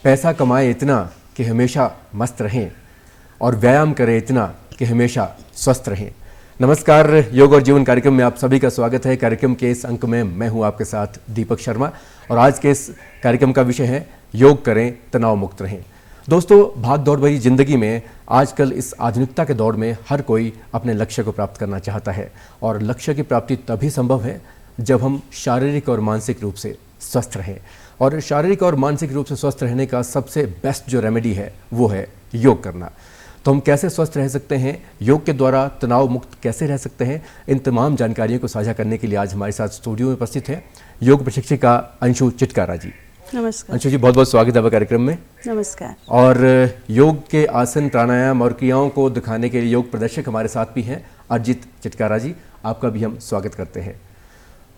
पैसा कमाए इतना कि हमेशा मस्त रहें और व्यायाम करें इतना कि हमेशा स्वस्थ रहें। नमस्कार, योग और जीवन कार्यक्रम में आप सभी का स्वागत है। कार्यक्रम के इस अंक में मैं हूं आपके साथ दीपक शर्मा और आज के इस कार्यक्रम का विषय है योग करें, तनाव मुक्त रहें। दोस्तों, भाग दौड़ भरी जिंदगी में आजकल इस आधुनिकता के दौर में हर कोई अपने लक्ष्य को प्राप्त करना चाहता है और लक्ष्य की प्राप्ति तभी संभव है जब हम शारीरिक और मानसिक रूप से स्वस्थ रहें। और शारीरिक और मानसिक रूप से स्वस्थ रहने का सबसे बेस्ट जो रेमेडी है वो है योग करना। तो हम कैसे स्वस्थ रह सकते हैं, योग के द्वारा तनाव मुक्त कैसे रह सकते हैं, इन तमाम जानकारियों को साझा करने के लिए आज हमारे साथ स्टूडियो में उपस्थित है योग प्रशिक्षिका अंशु चिटकारा जी। नमस्कार अंशु जी, बहुत बहुत स्वागत है आपका कार्यक्रम में। नमस्कार। और योग के आसन, प्राणायाम और क्रियाओं को दिखाने के लिए योग प्रदर्शक हमारे साथ भी हैं अजित चिटकारा जी, आपका भी हम स्वागत करते हैं।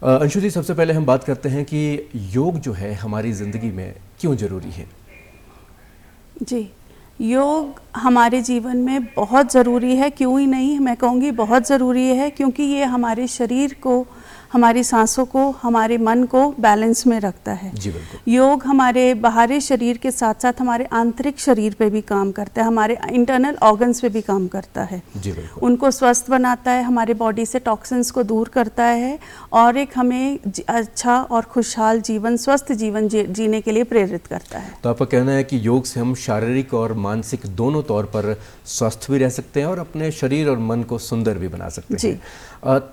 अंशु जी, सबसे पहले हम बात करते हैं कि योग जो है हमारी ज़िंदगी में क्यों ज़रूरी है। जी, योग हमारे जीवन में बहुत ज़रूरी है। क्यों ही नहीं, मैं कहूँगी बहुत ज़रूरी है, क्योंकि ये हमारे शरीर को, हमारी सांसों को, हमारे मन को बैलेंस में रखता है। जी बिल्कुल। योग हमारे बाहरी शरीर के साथ साथ हमारे आंतरिक शरीर पे भी काम करता है, हमारे इंटरनल ऑर्गन्स पे भी काम करता है। जी बिल्कुल। उनको स्वस्थ बनाता है, हमारे बॉडी से टॉक्सिन्स को दूर करता है और एक हमें अच्छा और खुशहाल जीवन, स्वस्थ जीवन जीने के लिए प्रेरित करता है। तो आपका कहना है कि योग से हम शारीरिक और मानसिक दोनों तौर पर स्वस्थ भी रह सकते हैं और अपने शरीर और मन को सुंदर भी बना सकते हैं। जी।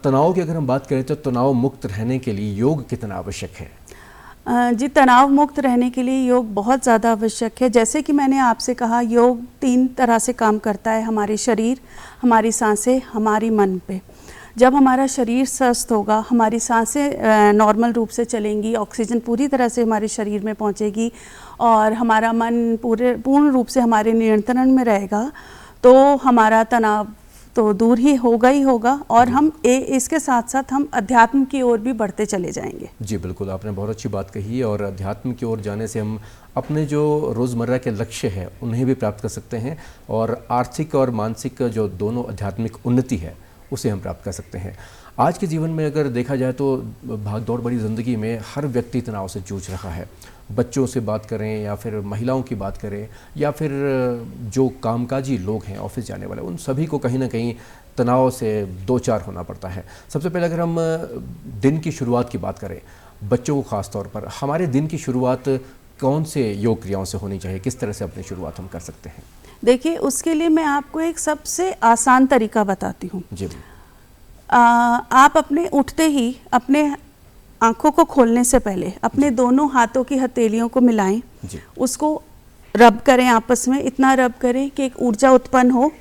तनाव की अगर हम बात करें तो तनाव मुक्त रहने के लिए योग कितना आवश्यक है। जी, तनाव मुक्त रहने के लिए योग बहुत ज़्यादा आवश्यक है। जैसे कि मैंने आपसे कहा, योग 3 तरह से काम करता है, हमारे शरीर, हमारी सांसें, हमारी मन पे। जब हमारा शरीर स्वस्थ होगा, हमारी सांसें नॉर्मल रूप से चलेंगी, ऑक्सीजन पूरी तरह से हमारे शरीर में पहुंचेगी और हमारा मन पूर्ण रूप से हमारे नियंत्रण में रहेगा, तो हमारा तनाव तो दूर ही होगा और हम इसके साथ साथ हम अध्यात्म की ओर भी बढ़ते चले जाएंगे। जी बिल्कुल, आपने बहुत अच्छी बात कही है। और अध्यात्म की ओर जाने से हम अपने जो रोज़मर्रा के लक्ष्य हैं उन्हें भी प्राप्त कर सकते हैं और आर्थिक और मानसिक जो दोनों आध्यात्मिक उन्नति है उसे हम प्राप्त कर सकते हैं। आज के जीवन में अगर देखा जाए तो भाग दौड़ भरी ज़िंदगी में हर व्यक्ति तनाव से जूझ रहा है। बच्चों से बात करें या फिर महिलाओं की बात करें या फिर जो कामकाजी लोग हैं, ऑफिस जाने वाले, उन सभी को कहीं ना कहीं तनाव से दो चार होना पड़ता है। सबसे पहले अगर हम दिन की शुरुआत की बात करें, बच्चों को ख़ास तौर पर, हमारे दिन की शुरुआत कौन से योग क्रियाओं से होनी चाहिए, किस तरह से अपनी शुरुआत हम कर सकते हैं। देखिए, उसके लिए मैं आपको एक सबसे आसान तरीका बताती हूँ। जी। आप अपने उठते ही अपने आंखों को खोलने से पहले अपने दोनों हाथों की हथेलियों को मिलाएं, उसको रब करें, आपस में इतना रब करें कि एक ऊर्जा उत्पन्न हो।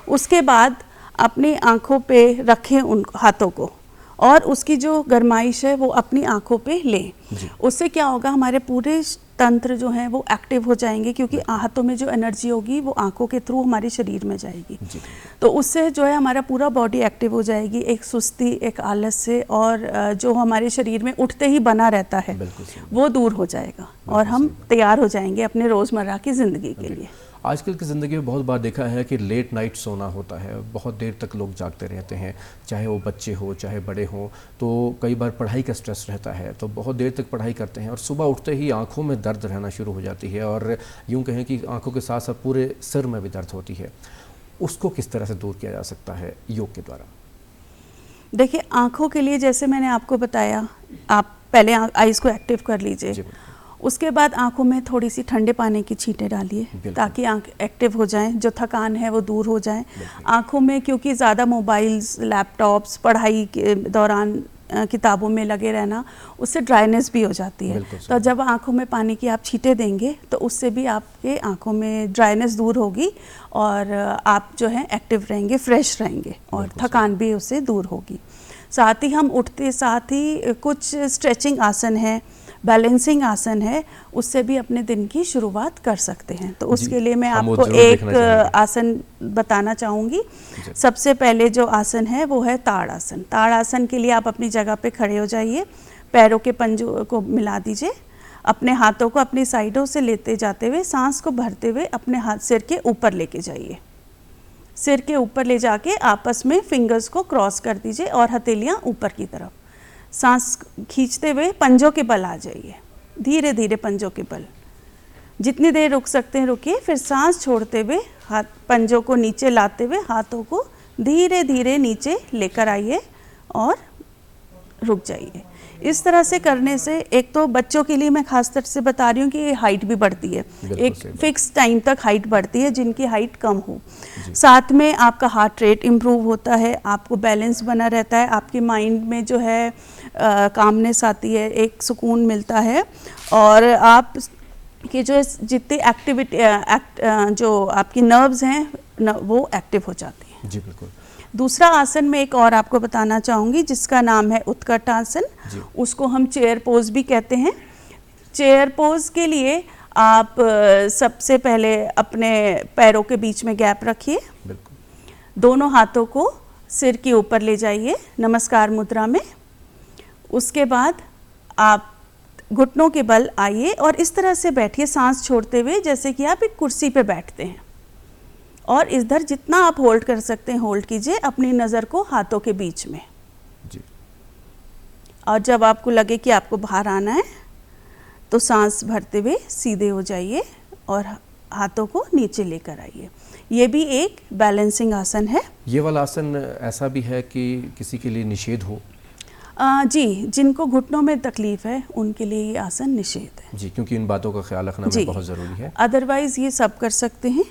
उसके बाद अपनी आंखों पे रखें उन हाथों को और उसकी जो गरमाइश है वो अपनी आंखों पे लें। उससे क्या होगा, हमारे पूरे तंत्र जो हैं वो एक्टिव हो जाएंगे, क्योंकि हाथों में जो एनर्जी होगी वो आंखों के थ्रू हमारे शरीर में जाएगी। तो उससे जो है हमारा पूरा बॉडी एक्टिव हो जाएगी, एक सुस्ती, एक आलस से और जो हमारे शरीर में उठते ही बना रहता है वो दूर हो जाएगा और हम तैयार हो जाएंगे अपने रोज़मर्रा की ज़िंदगी के लिए। आजकल की ज़िंदगी में बहुत बार देखा है कि लेट नाइट सोना होता है, बहुत देर तक लोग जागते रहते हैं, चाहे वो बच्चे हो चाहे बड़े हों। तो कई बार पढ़ाई का स्ट्रेस रहता है तो बहुत देर तक पढ़ाई करते हैं और सुबह उठते ही आंखों में दर्द रहना शुरू हो जाती है और यूँ कहें कि आंखों के साथ साथ पूरे सिर में भी दर्द होती है। उसको किस तरह से दूर किया जा सकता है योग के द्वारा। देखिए, आँखों के लिए जैसे मैंने आपको बताया, आप पहले आइज़ को एक्टिव कर लीजिए, उसके बाद आंखों में थोड़ी सी ठंडे पानी की छींटें डालिए ताकि आंख एक्टिव हो जाएं, जो थकान है वो दूर हो जाए। आंखों में क्योंकि ज़्यादा मोबाइल्स, लैपटॉप्स, पढ़ाई के दौरान किताबों में लगे रहना, उससे ड्राइनेस भी हो जाती है। तो जब आंखों में पानी की आप छींटें देंगे तो उससे भी आपके आंखों में ड्राइनेस दूर होगी और आप जो है एक्टिव रहेंगे, फ्रेश रहेंगे और थकान भी उससे दूर होगी। साथ ही हम उठते साथ ही कुछ स्ट्रेचिंग आसन है, बैलेंसिंग आसन है, उससे भी अपने दिन की शुरुआत कर सकते हैं। तो उसके लिए मैं आपको एक आसन बताना चाहूँगी। सबसे पहले जो आसन है वो है ताड़ आसन। ताड़ आसन के लिए आप अपनी जगह पे खड़े हो जाइए, पैरों के पंजों को मिला दीजिए, अपने हाथों को अपनी साइडों से लेते जाते हुए सांस को भरते हुए अपने हाथ सिर के ऊपर लेके जाइए। सिर के ऊपर ले जाके आपस में फिंगर्स को क्रॉस कर दीजिए और हथेलियाँ ऊपर की तरफ। सांस खींचते हुए पंजों के बल आ जाइए, धीरे धीरे पंजों के बल। जितनी देर रुक सकते हैं रुकिए, फिर सांस छोड़ते हुए हाथ पंजों को नीचे लाते हुए हाथों को धीरे धीरे नीचे लेकर आइए और रुक जाइए। इस तरह से करने से एक तो बच्चों के लिए मैं खास तौर से बता रही हूँ कि हाइट भी बढ़ती है, एक फिक्स टाइम तक हाइट बढ़ती है जिनकी हाइट कम हो। साथ में आपका हार्ट रेट इम्प्रूव होता है, आपको बैलेंस बना रहता है, आपके माइंड में जो है कामनेस आती है, एक सुकून मिलता है और आप कि जो जितनी एक्टिविटी जो आपकी नर्व्स हैं वो एक्टिव हो जाती हैं। जी बिल्कुल। दूसरा आसन मैं एक और आपको बताना चाहूँगी जिसका नाम है उत्कट आसन। उसको हम चेयर पोज भी कहते हैं। चेयर पोज के लिए आप सबसे पहले अपने पैरों के बीच में गैप रखिए, दोनों हाथों को सिर के ऊपर ले जाइए नमस्कार मुद्रा में। उसके बाद आप घुटनों के बल आइए और इस तरह से बैठिए सांस छोड़ते हुए जैसे कि आप एक कुर्सी पे बैठते हैं, और इधर जितना आप होल्ड कर सकते हैं होल्ड कीजिए अपनी नज़र को हाथों के बीच में जी। और जब आपको लगे कि आपको बाहर आना है तो सांस भरते हुए सीधे हो जाइए और हाथों को नीचे लेकर आइए। ये भी एक बैलेंसिंग आसन है। ये वाला आसन ऐसा भी है कि किसी के लिए निषेध हो? जी, जिनको घुटनों में तकलीफ है उनके लिए ये आसन निषेध है जी, क्योंकि इन बातों का ख्याल रखना बहुत ज़रूरी है। अदरवाइज़ ये सब कर सकते हैं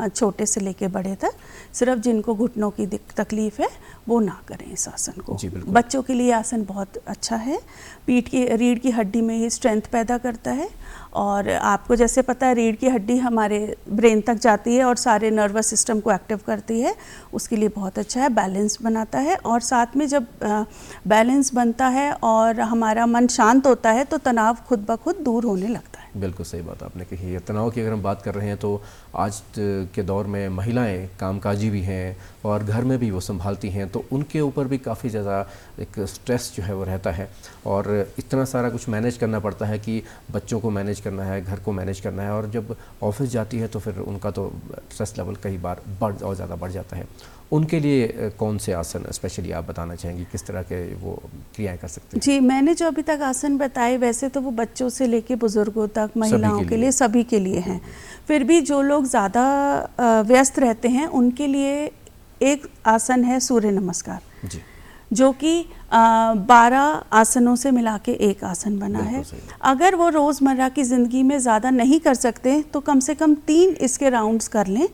छोटे से लेके बड़े तक, सिर्फ जिनको घुटनों की तकलीफ है वो ना करें इस आसन को। बच्चों के लिए आसन बहुत अच्छा है, पीठ की रीढ़ की हड्डी में ये स्ट्रेंथ पैदा करता है और आपको जैसे पता है रीढ़ की हड्डी हमारे ब्रेन तक जाती है और सारे नर्वस सिस्टम को एक्टिव करती है, उसके लिए बहुत अच्छा है, बैलेंस बनाता है। और साथ में जब बैलेंस बनता है और हमारा मन शांत होता है तो तनाव खुद ब खुद दूर होने लगता है। बिल्कुल सही बात आपने कही है। तनाव की अगर हम बात कर रहे हैं तो आज के दौर में महिलाएं कामकाजी भी हैं और घर में भी वो संभालती हैं, तो उनके ऊपर भी काफ़ी ज़्यादा एक स्ट्रेस जो है वो रहता है और इतना सारा कुछ मैनेज करना पड़ता है कि बच्चों को मैनेज करना है, घर को मैनेज करना है, और जब ऑफिस जाती है तो फिर उनका तो स्ट्रेस लेवल कई बार और ज़्यादा बढ़ जाता है। उनके लिए कौन से आसन स्पेशली आप बताना चाहेंगी, किस तरह के वो क्रियाएं कर सकते हैं? जी, मैंने जो अभी तक आसन बताए वैसे तो वो बच्चों से लेके बुजुर्गों तक, महिलाओं के लिए, सभी के लिए हैं। फिर भी जो लोग ज़्यादा व्यस्त रहते हैं उनके लिए एक आसन है सूर्य नमस्कार जी, जो कि 12 आसनों से मिला के एक आसन बना है। अगर वो रोज़मर्रा की ज़िंदगी में ज़्यादा नहीं कर सकते तो कम से कम 3 इसके राउंड्स कर लें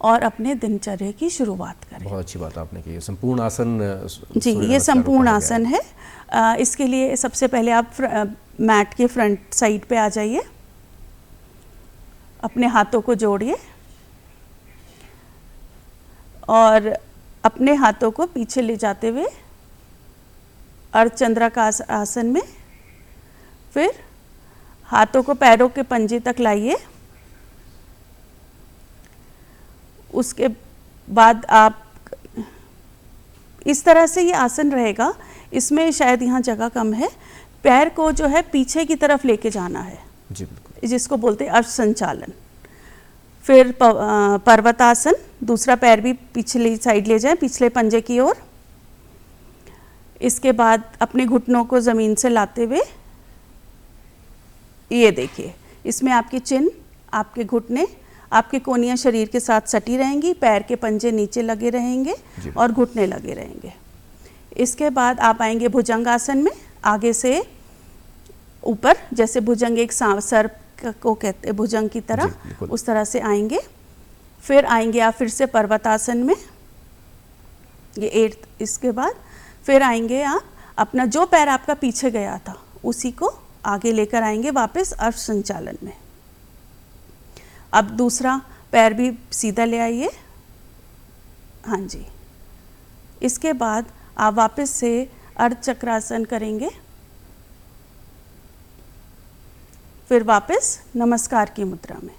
और अपने दिनचर्या की शुरुआत करें। बहुत अच्छी बात आपने की। संपूर्ण आसन जी, ये संपूर्ण आसन है। इसके लिए सबसे पहले आप मैट के फ्रंट साइड पे आ जाइए, अपने हाथों को जोड़िए और अपने हाथों को पीछे ले जाते हुए अर्धचंद्राकार आसन में, फिर हाथों को पैरों के पंजे तक लाइए। उसके बाद आप इस तरह से ये आसन रहेगा, इसमें शायद यहाँ जगह कम है, पैर को जो है पीछे की तरफ लेके जाना है जी, बिल्कुल, जिसको बोलते हैं अर्ध संचालन। फिर पर्वतासन, दूसरा पैर भी पिछली साइड ले जाएं, पिछले पंजे की ओर। इसके बाद अपने घुटनों को ज़मीन से लाते हुए ये देखिए, इसमें आपकी चिन, आपके घुटने, आपके कोहनियाँ शरीर के साथ सटी रहेंगी, पैर के पंजे नीचे लगे रहेंगे और घुटने लगे रहेंगे। इसके बाद आप आएंगे भुजंग आसन में, आगे से ऊपर, जैसे भुजंग एक सर्प को कहते हैं भुजंग की तरह, उस तरह से आएंगे। फिर आएंगे आप फिर से पर्वतासन में, ये 8। इसके बाद फिर आएंगे आप अपना जो पैर आपका पीछे गया था उसी को आगे लेकर आएंगे वापस अर्ध संचालन में। अब दूसरा पैर भी सीधा ले आइए, हाँ जी। इसके बाद आप वापस से अर्ध चक्रासन करेंगे, फिर वापस नमस्कार की मुद्रा में।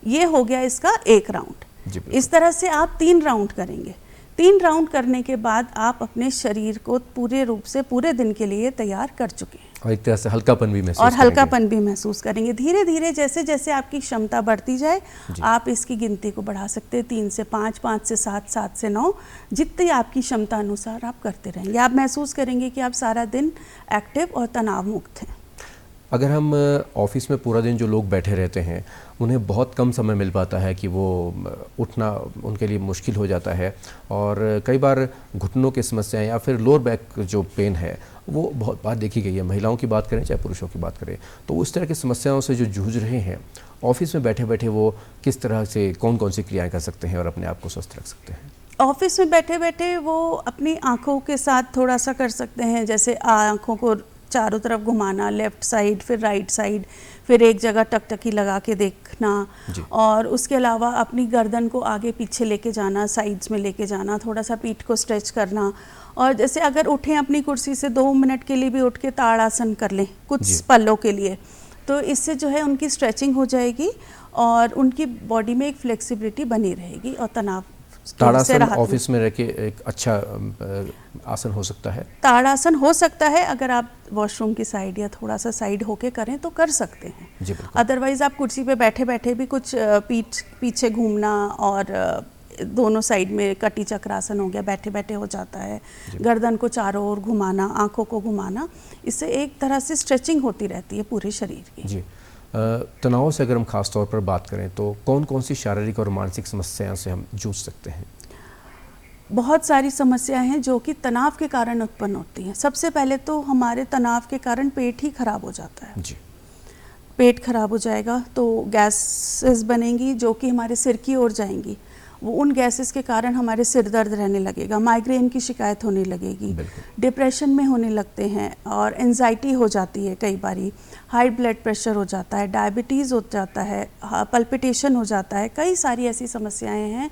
ये हो गया इसका एक राउंड। इस तरह से आप 3 राउंड करेंगे। 3 राउंड करने के बाद आप अपने शरीर को पूरे रूप से पूरे दिन के लिए तैयार कर चुके हैं और एक तरह से हल्कापन भी महसूस करेंगे। धीरे धीरे जैसे जैसे आपकी क्षमता बढ़ती जाए आप इसकी गिनती को बढ़ा सकते हैं, 3 से 5, 5 से 7, 7 से 9, जितनी आपकी क्षमता अनुसार आप करते रहेंगे। आप महसूस करेंगे कि आप सारा दिन एक्टिव और तनाव मुक्त हैं। अगर हम ऑफिस में पूरा दिन जो लोग बैठे रहते हैं उन्हें बहुत कम समय मिल पाता है कि वो उठना उनके लिए मुश्किल हो जाता है, और कई बार घुटनों की समस्याएं या फिर लोअर बैक जो पेन है वो बहुत बार देखी गई है। महिलाओं की बात करें चाहे पुरुषों की बात करें, तो उस तरह की समस्याओं से जो जूझ रहे हैं ऑफिस में बैठे बैठे, वो किस तरह से कौन कौन सी क्रियाएँ कर सकते हैं और अपने आप को स्वस्थ रख सकते हैं? ऑफिस में बैठे बैठे वो अपनी आँखों के साथ थोड़ा सा कर सकते हैं, जैसे आँखों को चारों तरफ घुमाना, लेफ़्ट साइड फिर राइट साइड, फिर एक जगह टकटकी लगा के देखना, और उसके अलावा अपनी गर्दन को आगे पीछे लेके जाना, साइड्स में लेके जाना, थोड़ा सा पीठ को स्ट्रेच करना। और जैसे अगर उठें अपनी कुर्सी से 2 मिनट के लिए भी उठ के ताड़ासन कर लें कुछ पलों के लिए, तो इससे जो है उनकी स्ट्रेचिंग हो जाएगी और उनकी बॉडी में एक फ्लेक्सिबिलिटी बनी रहेगी और तनाव ताड़ासन ऑफिस में रह के एक अच्छा आसन हो सकता है। ताड़ासन हो सकता है, अगर आप वॉशरूम की साइड या थोड़ा सा साइड होके करें तो कर सकते हैं। अदरवाइज आप कुर्सी पे बैठे बैठे भी कुछ पीठ पीछे घूमना और दोनों साइड में कटी चक्रासन हो गया, बैठे बैठे हो जाता है, गर्दन को चारों ओर घुमाना, आंखों को घुमाना, इससे एक तरह से स्ट्रेचिंग होती रहती है पूरे शरीर की। जी, तनाव से अगर हम खास तौर पर बात करें तो कौन कौन सी शारीरिक और मानसिक समस्याओं से हम जूझ सकते हैं? बहुत सारी समस्याएं हैं जो कि तनाव के कारण उत्पन्न होती हैं। सबसे पहले तो हमारे तनाव के कारण पेट ही खराब हो जाता है। जी, पेट खराब हो जाएगा तो गैसेस बनेंगी जो कि हमारे सिर की ओर जाएंगी, वो उन गैसेस के कारण हमारे सिर दर्द रहने लगेगा, माइग्रेन की शिकायत होने लगेगी, डिप्रेशन में होने लगते हैं और एंजाइटी हो जाती है, कई बारी हाई ब्लड प्रेशर हो जाता है, डायबिटीज़ हो जाता है, पल्पिटेशन हो जाता है, कई सारी ऐसी समस्याएं हैं।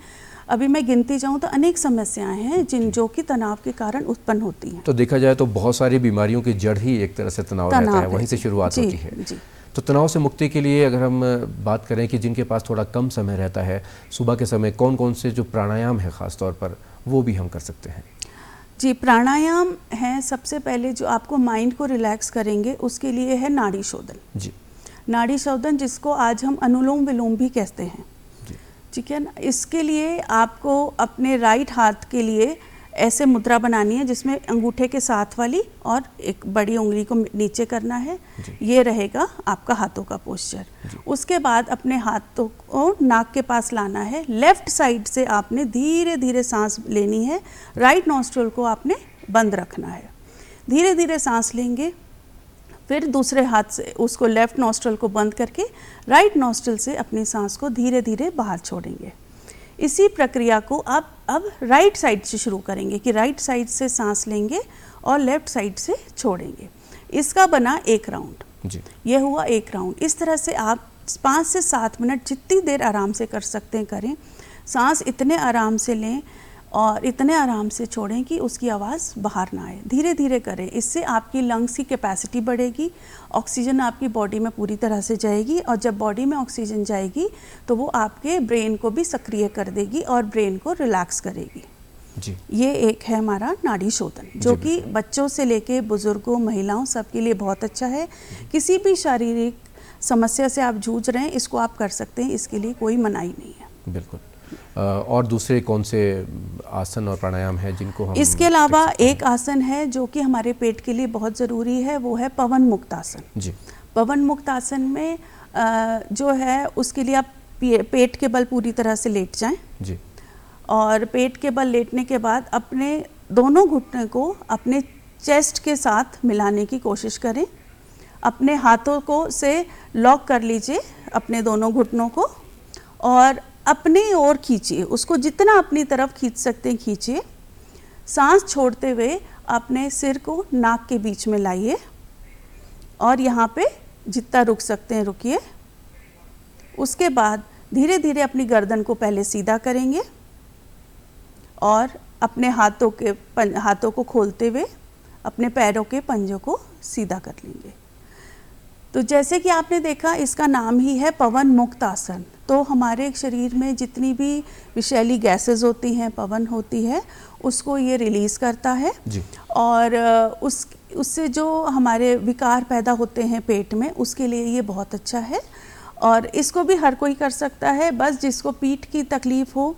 अभी मैं गिनती जाऊं तो अनेक समस्याएं हैं जो कि तनाव के कारण उत्पन्न होती हैं। तो देखा जाए तो बहुत सारी बीमारियों की जड़ ही एक तरह से तनाव रहता है, वहीं से शुरुआत होती है। जी। तो तनाव से मुक्ति के लिए अगर हम बात करें कि जिनके पास थोड़ा कम समय रहता है, सुबह के समय कौन कौन से जो प्राणायाम है ख़ास तौर पर वो भी हम कर सकते हैं? जी, प्राणायाम है सबसे पहले जो आपको माइंड को रिलैक्स करेंगे, उसके लिए है नाड़ी शोधन। जी, नाड़ी शोधन जिसको आज हम अनुलोम विलोम भी कहते हैं, ठीक है ना। इसके लिए आपको अपने राइट हाथ के लिए ऐसे मुद्रा बनानी है जिसमें अंगूठे के साथ वाली और एक बड़ी उंगली को नीचे करना है, ये रहेगा आपका हाथों का पोस्चर। उसके बाद अपने हाथों को नाक के पास लाना है, लेफ्ट साइड से आपने धीरे धीरे सांस लेनी है, राइट नॉस्ट्रल को आपने बंद रखना है, धीरे धीरे सांस लेंगे, फिर दूसरे हाथ से उसको लेफ्ट नॉस्ट्रल को बंद करके राइट नॉस्ट्रल से अपनी सांस को धीरे धीरे बाहर छोड़ेंगे। इसी प्रक्रिया को आप अब राइट साइड से शुरू करेंगे कि राइट साइड से सांस लेंगे और लेफ्ट साइड से छोड़ेंगे। इसका बना 1 राउंड। ये हुआ 1 राउंड। इस तरह से आप 5 से 7 मिनट जितनी देर आराम से कर सकते हैं करें। सांस इतने आराम से लें और इतने आराम से छोड़ें कि उसकी आवाज़ बाहर ना आए। धीरे धीरे करें, इससे आपकी लंग्स की कैपेसिटी बढ़ेगी, ऑक्सीजन आपकी बॉडी में पूरी तरह से जाएगी और जब बॉडी में ऑक्सीजन जाएगी तो वो आपके ब्रेन को भी सक्रिय कर देगी और ब्रेन को रिलैक्स करेगी। जी, ये एक है हमारा नाड़ी शोधन जो कि बच्चों से लेके बुजुर्गों, महिलाओं सबके लिए बहुत अच्छा है। किसी भी शारीरिक समस्या से आप जूझ रहे हैं, इसको आप कर सकते हैं, इसके लिए कोई मनाही नहीं है। बिल्कुल। और दूसरे कौन से आसन और प्राणायाम है जिनको हम इसके अलावा एक आसन है जो कि हमारे पेट के लिए बहुत ज़रूरी है, वो है पवन मुक्त आसन। जी, पवन मुक्त आसन में जो है उसके लिए आप पेट के बल पूरी तरह से लेट जाएं। जी, और पेट के बल लेटने के बाद अपने दोनों घुटने को अपने चेस्ट के साथ मिलाने की कोशिश करें। अपने हाथों को से लॉक कर लीजिए अपने दोनों घुटनों को और अपनी ओर खींचिए, उसको जितना अपनी तरफ खींच सकते हैं खींचिए। सांस छोड़ते हुए अपने सिर को नाक के बीच में लाइए और यहाँ पे जितना रुक सकते हैं रुकिए। उसके बाद धीरे धीरे अपनी गर्दन को पहले सीधा करेंगे और अपने हाथों को खोलते हुए अपने पैरों के पंजों को सीधा कर लेंगे। तो जैसे कि आपने देखा, इसका नाम ही है पवन मुक्त आसन। तो हमारे शरीर में जितनी भी विषैली गैसेस होती हैं, पवन होती है, उसको ये रिलीज़ करता है जी। और उससे जो हमारे विकार पैदा होते हैं पेट में, उसके लिए ये बहुत अच्छा है। और इसको भी हर कोई कर सकता है, बस जिसको पीठ की तकलीफ़ हो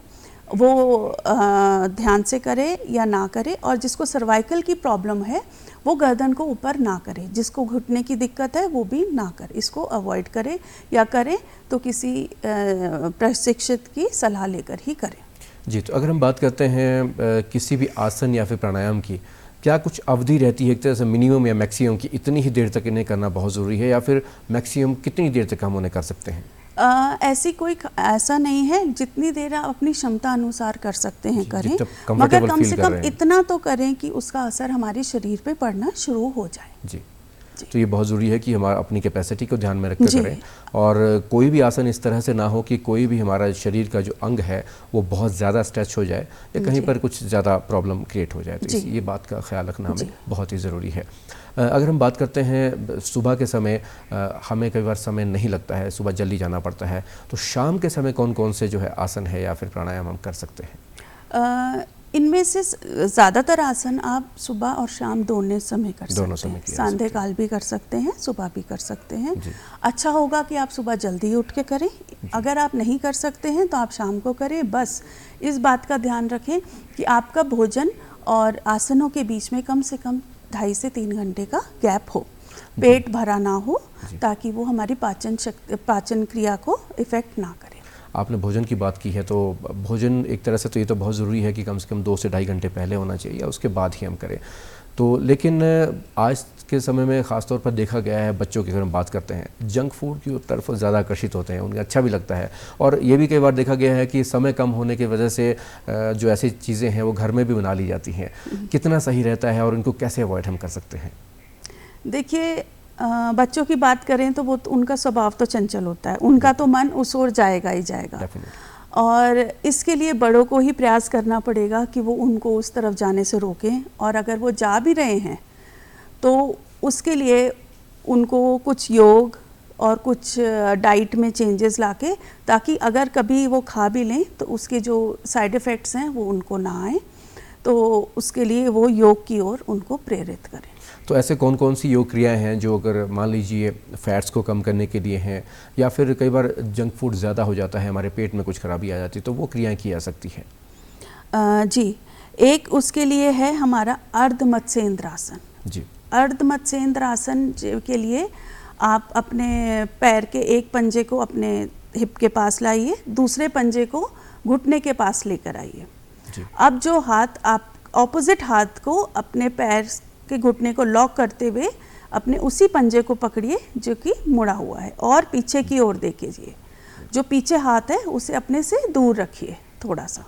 वो ध्यान से करे या ना करे, और जिसको सर्वाइकल की प्रॉब्लम है वो गर्दन को ऊपर ना करे। जिसको घुटने की दिक्कत है वो भी ना करे, इसको अवॉइड करें, या करें तो किसी प्रशिक्षित की सलाह लेकर ही करें। जी, तो अगर हम बात करते हैं किसी भी आसन या फिर प्राणायाम की, क्या कुछ अवधि रहती है एक तरह से मिनिमम या मैक्सिमम की इतनी ही देर तक इन्हें करना बहुत ज़रूरी है, या फिर मैक्सिमम कितनी देर तक हम उन्हें कर सकते हैं? ऐसी कोई ऐसा नहीं है, जितनी देर आप अपनी क्षमता अनुसार कर सकते हैं करें, जितना मगर कम comfortable से feel कर कम रहे हैं। इतना तो करें कि उसका असर हमारे शरीर पे पड़ना शुरू हो जाए। जी, तो ये बहुत ज़रूरी है कि हमारा अपनी कैपेसिटी को ध्यान में रख कर करें, और कोई भी आसन इस तरह से ना हो कि कोई भी हमारा शरीर का जो अंग है वो बहुत ज़्यादा स्ट्रेच हो जाए या कहीं पर कुछ ज़्यादा प्रॉब्लम क्रिएट हो जाए। तो ये बात का ख्याल रखना हमें बहुत ही ज़रूरी है। अगर हम बात करते हैं सुबह के समय, हमें कई बार समय नहीं लगता है, सुबह जल्दी जाना पड़ता है, तो शाम के समय कौन कौन से जो है आसन है या फिर प्राणायाम हम कर सकते हैं? इनमें से ज़्यादातर आसन आप सुबह और शाम दोनों समय कर सकते हैं। सांध्य काल भी कर सकते हैं, सुबह भी कर सकते हैं। अच्छा होगा कि आप सुबह जल्दी उठ के करें। अगर आप नहीं कर सकते हैं तो आप शाम को करें। बस इस बात का ध्यान रखें कि आपका भोजन और आसनों के बीच में कम से कम 2.5 से 3 घंटे का गैप हो, पेट भरा ना हो, ताकि वो हमारी पाचन क्रिया को इफ़ेक्ट ना करे। आपने भोजन की बात की है, तो भोजन एक तरह से तो ये तो बहुत ज़रूरी है कि कम से कम 2 से 2.5 घंटे पहले होना चाहिए, या उसके बाद ही हम करें। तो लेकिन आज के समय में ख़ास तौर पर देखा गया है, बच्चों की अगर हम बात करते हैं, जंक फूड की तरफ ज़्यादा आकर्षित होते हैं, उन्हें अच्छा भी लगता है, और ये भी कई बार देखा गया है कि समय कम होने की वजह से जो ऐसी चीज़ें हैं वो घर में भी बना ली जाती हैं। कितना सही रहता है और इनको कैसे अवॉइड हम कर सकते हैं? देखिए, बच्चों की बात करें तो वो उनका स्वभाव तो चंचल होता है, उनका तो मन उस ओर जाएगा ही जाएगा, और इसके लिए बड़ों को ही प्रयास करना पड़ेगा कि वो उनको उस तरफ जाने से रोकें। और अगर वो जा भी रहे हैं तो उसके लिए उनको कुछ योग और कुछ डाइट में चेंजेस लाके, ताकि अगर कभी वो खा भी लें तो उसके जो साइड इफ़ेक्ट्स हैं वो उनको ना आए, तो उसके लिए वो योग की ओर उनको प्रेरित करें। तो ऐसे कौन कौन सी योग क्रियाएँ हैं जो, अगर मान लीजिए फैट्स को कम करने के लिए हैं, या फिर कई बार जंक फूड ज़्यादा हो जाता है, हमारे पेट में कुछ खराबी आ जाती है, तो वो क्रियाएँ की जा सकती हैं? जी, एक उसके लिए है हमारा अर्ध मत्स्येंद्र आसन। जी, अर्ध मत्स्येंद्र आसन के लिए आप अपने पैर के एक पंजे को अपने हिप के पास लाइए, दूसरे पंजे को घुटने के पास लेकर आइए। अब जो हाथ आप ऑपोजिट हाथ को अपने पैर के घुटने को लॉक करते हुए अपने उसी पंजे को पकड़िए जो कि मुड़ा हुआ है, और पीछे की ओर देखिए। जो पीछे हाथ है उसे अपने से दूर रखिए थोड़ा सा,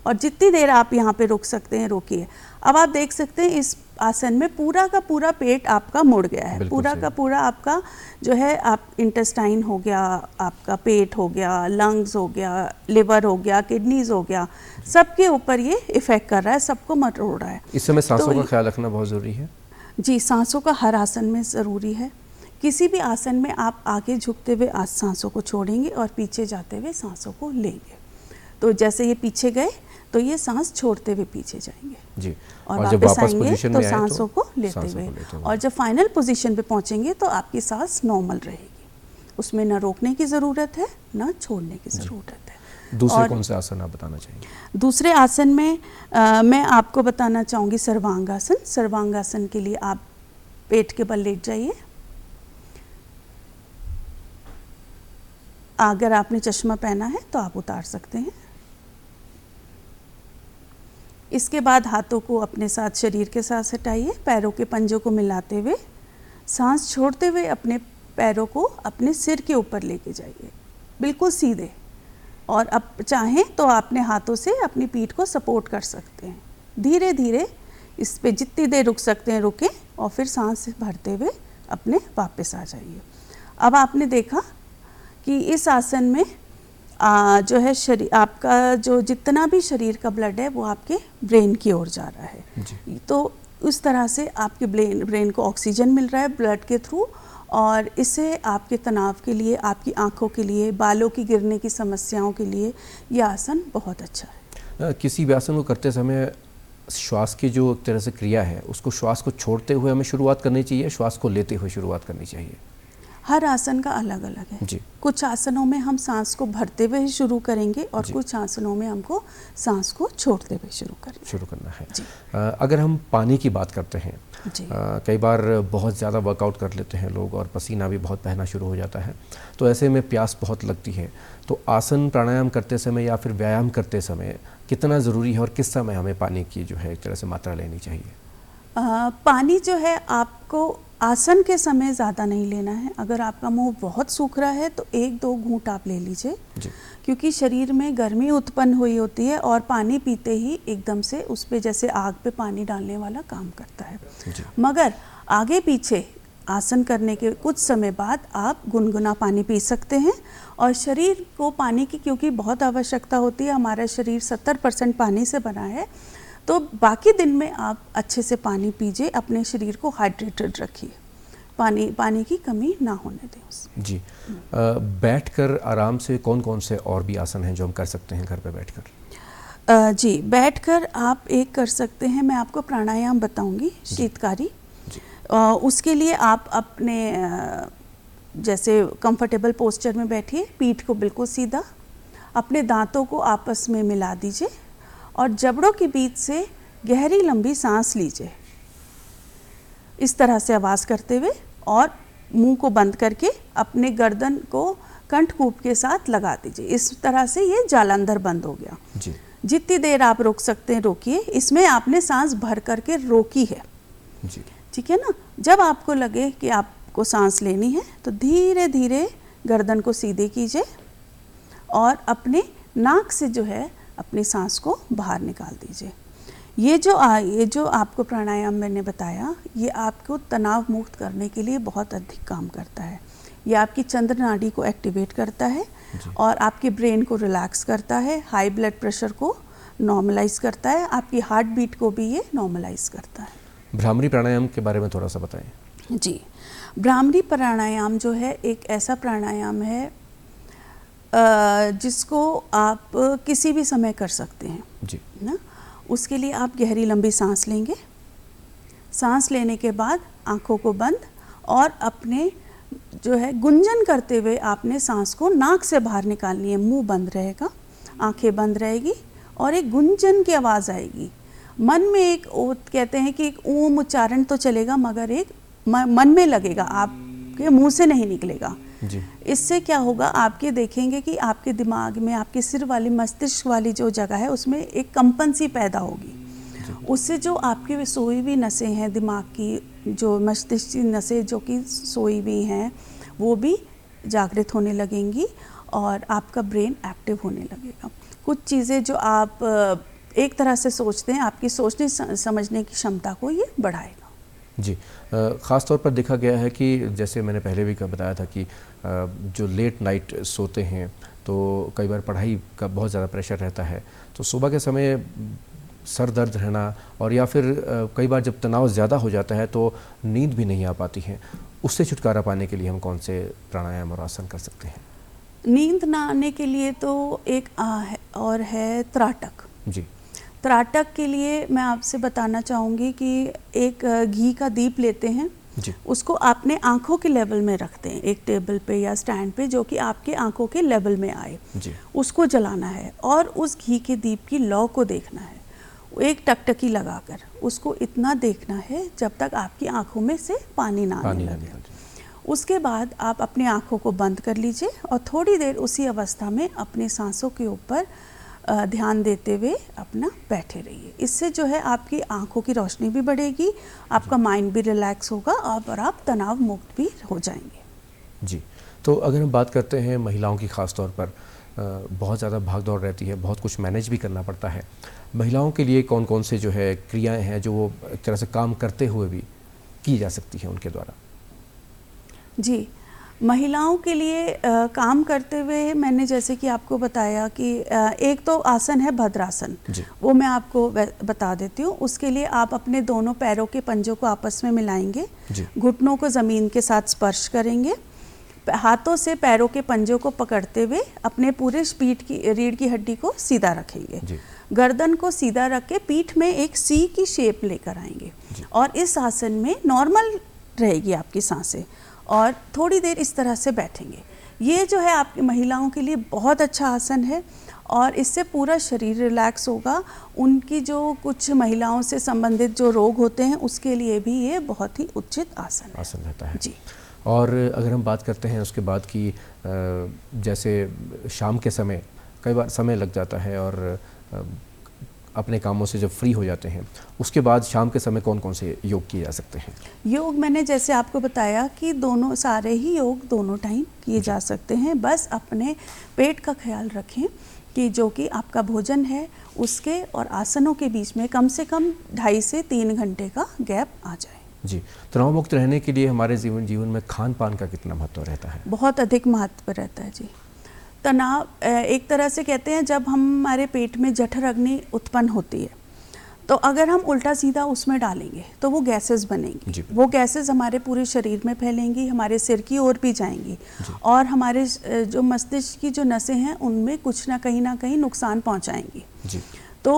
और जितनी देर आप यहाँ पे रुक सकते हैं रोकिए। अब आप देख सकते हैं इस आसन में पूरा का पूरा पेट आपका मुड़ गया है, पूरा का पूरा आपका जो है, आप इंटेस्टाइन हो गया, आपका पेट हो गया, लंग्स हो गया, लिवर हो गया, किडनीज हो गया, सबके ऊपर ये इफेक्ट कर रहा है, सबको मरोड़ रहा है। इस समय सांसों का ख्याल रखना बहुत ज़रूरी है। जी, सांसों का हर आसन में ज़रूरी है। किसी भी आसन में आप आगे झुकते हुए सांसों को छोड़ेंगे और पीछे जाते हुए सांसों को लेंगे। तो जैसे ये पीछे गए तो ये सांस छोड़ते हुए पीछे जाएंगे जी, और जब वापस आएंगे तो सांसों को लेते हुए, और जब फाइनल पोजीशन पे पहुंचेंगे तो आपकी सांस नॉर्मल रहेगी, उसमें ना रोकने की ज़रूरत है ना छोड़ने की ज़रूरत है। दूसरे कौन से आसन आप बताना चाहेंगे? दूसरे आसन में मैं आपको बताना चाहूँगी सर्वांगासन। सर्वांगासन के लिए आप पेट के बल लेट जाइए। अगर आपने चश्मा पहना है तो आप उतार सकते हैं। इसके बाद हाथों को अपने साथ शरीर के साथ हटाइए, पैरों के पंजों को मिलाते हुए सांस छोड़ते हुए अपने पैरों को अपने सिर के ऊपर लेके जाइए, बिल्कुल सीधे। और अब चाहें तो अपने हाथों से अपनी पीठ को सपोर्ट कर सकते हैं। धीरे धीरे इस पे जितनी देर रुक सकते हैं रुकें, और फिर सांस भरते हुए अपने वापस आ जाइए। अब आपने देखा कि इस आसन में जो है शरीर आपका जो जितना भी शरीर का ब्लड है वो आपके ब्रेन की ओर जा रहा है। तो उस तरह से आपके ब्रेन को ऑक्सीजन मिल रहा है ब्लड के थ्रू, और इससे आपके तनाव के लिए, आपकी आंखों के लिए, बालों की गिरने की समस्याओं के लिए ये आसन बहुत अच्छा है। किसी भी आसन को करते समय श्वास की जो एक तरह से क्रिया है, उसको श्वास को छोड़ते हुए हमें शुरुआत करनी चाहिए, श्वास को लेते हुए शुरुआत करनी चाहिए? हर आसन का अलग अलग है जी। कुछ आसनों में हम सांस को भरते हुए शुरू करेंगे और कुछ आसनों में हमको सांस को छोड़ते हुए शुरू करना है। जी। अगर हम पानी की बात करते हैं, जी। कई बार बहुत ज़्यादा वर्कआउट कर लेते हैं लोग और पसीना भी बहुत बहना शुरू हो जाता है, तो ऐसे में प्यास बहुत लगती है, तो आसन प्राणायाम करते समय या फिर व्यायाम करते समय कितना ज़रूरी है और किस समय हमें पानी की जो है एक तरह से मात्रा लेनी चाहिए? पानी जो है आपको आसन के समय ज़्यादा नहीं लेना है। अगर आपका मुंह बहुत सूख रहा है तो 1-2 घूंट आप ले लीजिए, क्योंकि शरीर में गर्मी उत्पन्न हुई होती है और पानी पीते ही एकदम से उस पे जैसे आग पे पानी डालने वाला काम करता है। मगर आगे पीछे आसन करने के कुछ समय बाद आप गुनगुना पानी पी सकते हैं और शरीर को पानी की क्योंकि बहुत आवश्यकता होती है, हमारा शरीर 70% पानी से बना है, तो बाकी दिन में आप अच्छे से पानी पीजिए, अपने शरीर को हाइड्रेटेड रखिए, पानी की कमी ना होने दें उससे। जी। बैठकर आराम से कौन कौन से और भी आसन हैं जो हम कर सकते हैं घर पे बैठकर? जी, बैठकर आप एक कर सकते हैं, मैं आपको प्राणायाम बताऊंगी शीतकारी। उसके लिए आप अपने जैसे कंफर्टेबल पोस्चर में बैठिए, पीठ को बिल्कुल सीधा, अपने दांतों को आपस में मिला दीजिए और जबड़ों के बीच से गहरी लंबी सांस लीजिए, इस तरह से आवाज़ करते हुए, और मुंह को बंद करके अपने गर्दन को कंठकूप के साथ लगा दीजिए। इस तरह से ये जालंधर बंद हो गया। जी। जितनी देर आप रोक सकते हैं रोकिए। इसमें आपने सांस भर करके रोकी है। जी। ठीक है ना। जब आपको लगे कि आपको सांस लेनी है तो धीरे धीरे गर्दन को सीधे कीजिए और अपने नाक से जो है अपनी सांस को बाहर निकाल दीजिए। ये जो आपको प्राणायाम मैंने बताया, ये आपको तनाव मुक्त करने के लिए बहुत अधिक काम करता है। ये आपकी चंद्र नाड़ी को एक्टिवेट करता है और आपके ब्रेन को रिलैक्स करता है, हाई ब्लड प्रेशर को नॉर्मलाइज करता है, आपकी हार्ट बीट को भी ये नॉर्मलाइज करता है। भ्रामरी प्राणायाम के बारे में थोड़ा सा बताएं। जी, भ्रामरी प्राणायाम जो है एक ऐसा प्राणायाम है जिसको आप किसी भी समय कर सकते हैं। जी। ना, उसके लिए आप गहरी लंबी सांस लेंगे। सांस लेने के बाद आंखों को बंद और अपने जो है गुंजन करते हुए आपने सांस को नाक से बाहर निकालनी है। मुंह बंद रहेगा, आंखें बंद रहेगी और एक गुंजन की आवाज़ आएगी। मन में एक कहते हैं कि एक ओम उच्चारण तो चलेगा, मगर एक मन में लगेगा, आपके मुंह से नहीं निकलेगा। जी। इससे क्या होगा, आपके देखेंगे कि आपके दिमाग में, आपके सिर वाली मस्तिष्क वाली जो जगह है उसमें एक कंपन सी पैदा होगी। उससे जो आपकी सोई हुई नसें हैं दिमाग की, जो मस्तिष्क की नसें जो कि सोई हुई हैं, वो भी जागृत होने लगेंगी और आपका ब्रेन एक्टिव होने लगेगा। कुछ चीज़ें जो आप एक तरह से सोचते हैं, आपकी सोचने समझने की क्षमता को ये बढ़ाएगा। जी। ख़ास तौर पर देखा गया है कि जैसे मैंने पहले भी बताया था कि जो लेट नाइट सोते हैं तो कई बार पढ़ाई का बहुत ज़्यादा प्रेशर रहता है, तो सुबह के समय सर दर्द रहना और या फिर कई बार जब तनाव ज़्यादा हो जाता है तो नींद भी नहीं आ पाती है, उससे छुटकारा पाने के लिए हम कौन से प्राणायाम और आसन कर सकते हैं? नींद ना आने के लिए तो एक और है त्राटक। जी। त्राटक के लिए मैं आपसे बताना चाहूँगी कि एक घी का दीप लेते हैं जी। उसको आपने आंखों के लेवल में रखते हैं, एक टेबल पे या स्टैंड पे, जो कि आपके आंखों के लेवल में आए। जी। उसको जलाना है और उस घी के दीप की लौ को देखना है, एक टकटकी लगाकर उसको इतना देखना है जब तक आपकी आंखों में से पानी ना आने लगे। उसके बाद आप अपनी आंखों को बंद कर लीजिए और थोड़ी देर उसी अवस्था में अपनी सांसों के ऊपर ध्यान देते हुए अपना बैठे रहिए। इससे जो है आपकी आंखों की रोशनी भी बढ़ेगी, आपका माइंड भी रिलैक्स होगा और आप तनाव मुक्त भी हो जाएंगे। जी। तो अगर हम बात करते हैं महिलाओं की, ख़ास तौर पर बहुत ज़्यादा भाग दौड़ रहती है, बहुत कुछ मैनेज भी करना पड़ता है, महिलाओं के लिए कौन कौन से जो है क्रियाएं हैं जो वो एक तरह से काम करते हुए भी की जा सकती हैं उनके द्वारा? जी, महिलाओं के लिए काम करते हुए मैंने जैसे कि आपको बताया कि एक तो आसन है भद्रासन, वो मैं आपको बता देती हूँ। उसके लिए आप अपने दोनों पैरों के पंजों को आपस में मिलाएंगे, घुटनों को ज़मीन के साथ स्पर्श करेंगे, हाथों से पैरों के पंजों को पकड़ते हुए अपने पूरे पीठ की रीढ़ की हड्डी को सीधा रखेंगे, गर्दन को सीधा रख के पीठ में एक सी की शेप लेकर आएंगे और इस आसन में नॉर्मल रहेगी आपकी सांसें और थोड़ी देर इस तरह से बैठेंगे। ये जो है आपकी महिलाओं के लिए बहुत अच्छा आसन है और इससे पूरा शरीर रिलैक्स होगा। उनकी जो कुछ महिलाओं से संबंधित जो रोग होते हैं उसके लिए भी ये बहुत ही उचित आसन रहता है जी। और अगर हम बात करते हैं उसके बाद की, जैसे शाम के समय कई बार समय लग जाता है और अपने कामों से जब फ्री हो जाते हैं उसके बाद शाम के समय कौन कौन से योग किए जा सकते हैं? योग मैंने जैसे आपको बताया कि दोनों सारे ही योग दोनों टाइम किए जा सकते हैं। बस अपने पेट का ख्याल रखें कि जो कि आपका भोजन है उसके और आसनों के बीच में कम से कम 2.5 से 3 घंटे का गैप आ जाए। जी। तनाव मुक्त रहने के लिए हमारे जीवन में खान पान का कितना महत्व रहता है? बहुत अधिक महत्व रहता है जी। तनाव एक तरह से कहते हैं जब हमारे पेट में जठर अग्नि उत्पन्न होती है तो अगर हम उल्टा सीधा उसमें डालेंगे तो वो गैसेस बनेंगी। वो गैसेस हमारे पूरे शरीर में फैलेंगी, हमारे सिर की ओर भी जाएंगी और हमारे जो मस्तिष्क की जो नसें हैं उनमें कुछ ना कहीं नुकसान पहुंचाएंगी। तो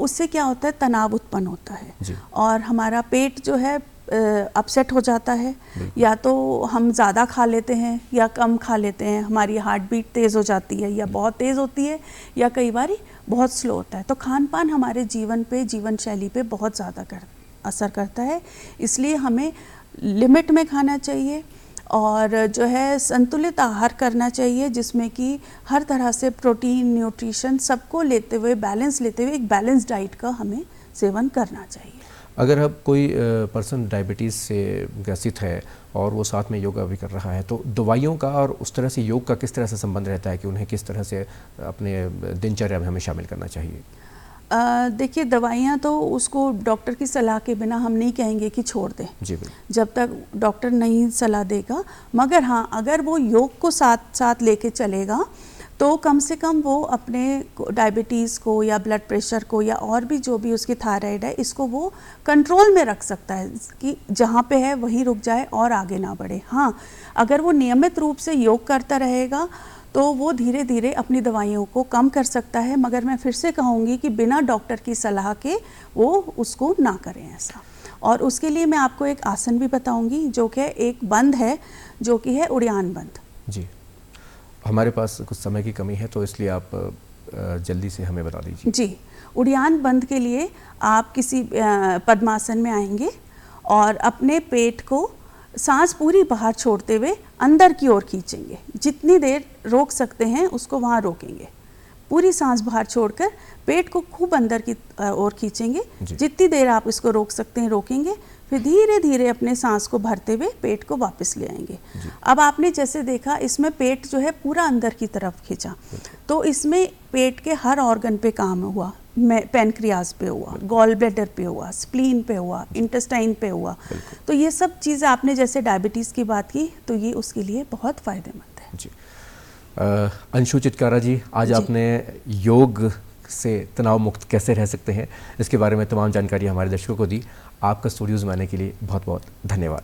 उससे क्या होता है, तनाव उत्पन्न होता है और हमारा पेट जो है अपसेट हो जाता है। या तो हम ज़्यादा खा लेते हैं या कम खा लेते हैं, हमारी हार्ट बीट तेज़ हो जाती है या बहुत तेज़ होती है या कई बार बहुत स्लो होता है। तो खान पान हमारे जीवन पे, जीवन शैली पे बहुत ज़्यादा असर करता है। इसलिए हमें लिमिट में खाना चाहिए और जो है संतुलित आहार करना चाहिए जिसमें कि हर तरह से प्रोटीन, न्यूट्रिशन सबको लेते हुए, बैलेंस लेते हुए एक बैलेंस डाइट का हमें सेवन करना चाहिए। अगर अब कोई पर्सन डायबिटीज़ से ग्रसित है और वो साथ में योगा भी कर रहा है तो दवाइयों का और उस तरह से योग का किस तरह से संबंध रहता है कि उन्हें किस तरह से अपने दिनचर्या में हमें शामिल करना चाहिए? देखिए, दवाइयाँ तो उसको डॉक्टर की सलाह के बिना हम नहीं कहेंगे कि छोड़ दें जी, जब तक डॉक्टर नहीं सलाह देगा। मगर हाँ, अगर वो योग को साथ साथ लेके चलेगा तो कम से कम वो अपने डायबिटीज़ को या ब्लड प्रेशर को या और भी जो भी उसकी थायराइड है इसको वो कंट्रोल में रख सकता है कि जहाँ पे है वहीं रुक जाए और आगे ना बढ़े। हाँ, अगर वो नियमित रूप से योग करता रहेगा तो वो धीरे धीरे अपनी दवाइयों को कम कर सकता है। मगर मैं फिर से कहूँगी कि बिना डॉक्टर की सलाह के वो उसको ना करें ऐसा। और उसके लिए मैं आपको एक आसन भी बताऊँगी जो कि एक बंद है, जो कि है उड़ियान बंद। जी, हमारे पास कुछ समय की कमी है तो इसलिए आप जल्दी से हमें बता दीजिए। जी, उड़ियान बंद के लिए आप किसी पद्मासन में आएंगे और अपने पेट को सांस पूरी बाहर छोड़ते हुए अंदर की ओर खींचेंगे। जितनी देर रोक सकते हैं उसको वहाँ रोकेंगे। पूरी सांस बाहर छोड़कर पेट को खूब अंदर की ओर खींचेंगे। जितनी देर आप इसको रोक सकते हैं रोकेंगे, फिर धीरे धीरे अपने सांस को भरते हुए पेट को वापस ले आएंगे। अब आपने जैसे देखा इसमें पेट जो है पूरा अंदर की तरफ खींचा, तो इसमें पेट के हर ऑर्गन पे काम हुआ। पैनक्रियाज पे हुआ, गॉल ब्लैडर पे हुआ, स्प्लीन पे हुआ, इंटेस्टाइन पे हुआ। तो ये सब चीज़ें आपने जैसे डायबिटीज़ की बात की तो ये उसके लिए बहुत फ़ायदेमंद है। जी, अंशु चितकारा जी, आज आपने योग से तनाव मुक्त कैसे रह सकते हैं इसके बारे में तमाम जानकारी हमारे दर्शकों को दी। आपका स्टूडियोज़ में आने के लिए बहुत बहुत धन्यवाद।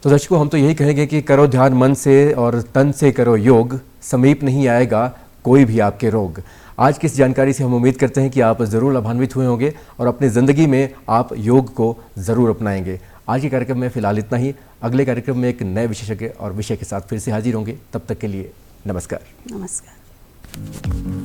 तो दर्शकों, हम तो यही कहेंगे कि करो ध्यान मन से और तन से करो योग, समीप नहीं आएगा कोई भी आपके रोग। आज की इस जानकारी से हम उम्मीद करते हैं कि आप ज़रूर लाभान्वित हुए होंगे और अपनी ज़िंदगी में आप योग को ज़रूर अपनाएंगे। आज के कार्यक्रम में फ़िलहाल इतना ही। अगले कार्यक्रम में एक नए विशेषज्ञ और विषय के साथ फिर से हाजिर होंगे। तब तक के लिए नमस्कार। नमस्कार।